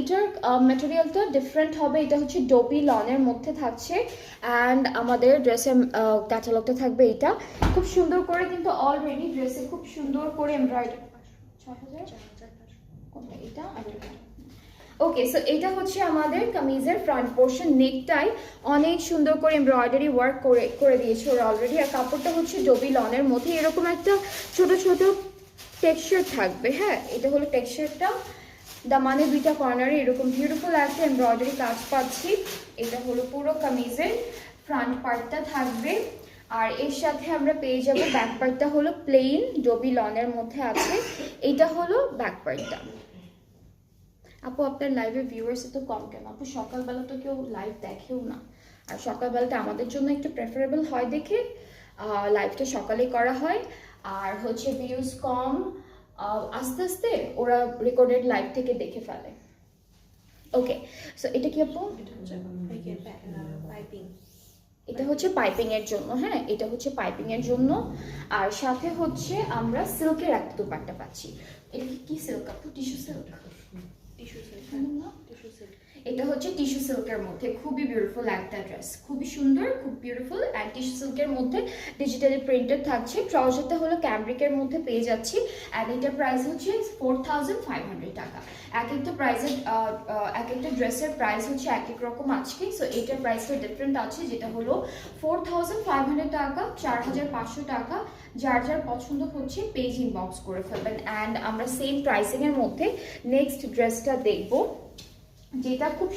এটার ম্যাটেরিয়ালটা ডিফারেন্ট হবে, এটা হচ্ছে ডোপি লনের মধ্যে থাকছে। অ্যান্ড আমাদের ড্রেসের ক্যাটালগটা থাকবে এটা খুব সুন্দর করে, কিন্তু অলরেডি ড্রেসে খুব সুন্দর করে এমব্রয়ডারি। 6000 কোনটা এটা? ওকে, সো এটা হচ্ছে আমাদের কামিজের ফ্রন্ট পোর্শন, নেকটাই অনেক সুন্দর করে এমব্রয়ডারি ওয়ার্ক করে দিয়েছে ওরা অলরেডি। আর কাপড়টা হচ্ছে ডোবি লনের মধ্যে এরকম একটা ছোট ছোট টেক্সচার থাকবে। হ্যাঁ, এটা হলো টেক্সচারটা। দামানে দুইটা কর্নারে এরকম বিউটিফুল একটা এমব্রয়ডারি কাজ পাচ্ছি। এটা হলো পুরো কামিজের ফ্রন্ট পার্টটা থাকবে। আর এর সাথে আমরা পেয়ে যাব ব্যাক পার্টটা হলো প্লেন ডোবি লনের মধ্যে আছে। এটা হলো ব্যাক পার্টটা। আপু আপনার লাইভে ভিউয়ার্স তো কম কেন? আপু সকালবেলা তো কেউ লাইভ দেখেও না, আর সকালবেলাটা আমাদের জন্য একটু প্রেফারেবল হয় দেখে লাইভটা সকালেই করা হয়। আর হচ্ছে ভিউজ কম, আস্তে আস্তে ওরা রেকর্ডেড লাইভ থেকে দেখে ফেলে। ওকে, সো এটা কি আপু? এটা হচ্ছে পাইপিং এর জন্য। হ্যাঁ, এটা হচ্ছে পাইপিং এর জন্য। আর সাথে হচ্ছে আমরা সিল্কের একটা দুপাট্টা পাচ্ছি। এটা কি সিল্ক আপু? Tissue silk? এটা হচ্ছে টিস্যু সিল্কের মধ্যে খুবই বিউটিফুল একটা ড্রেস, খুবই সুন্দর, খুব বিউটিফুল। অ্যান্ড টিস্যু সিল্কের মধ্যে ডিজিটালি প্রিন্টেড থাকছে। ট্রাউজারটা হলো ক্যামব্রিকের মধ্যে পেয়ে যাচ্ছি। অ্যান্ড এটার প্রাইস হচ্ছে 4500 টাকা। এক একটা প্রাইসের এক একটা ড্রেসের প্রাইস হচ্ছে এক এক রকম আজকে। সো এটার প্রাইসটা ডিফারেন্ট আছে, যেটা হলো 4500 টাকা, 4500 টাকা। যার যার পছন্দ হচ্ছে পেজ ইনবক্স করে ফেলবেন। অ্যান্ড আমরা সেম প্রাইসিংয়ের মধ্যে নেক্সট ড্রেসটা দেখবো, যেটা খুব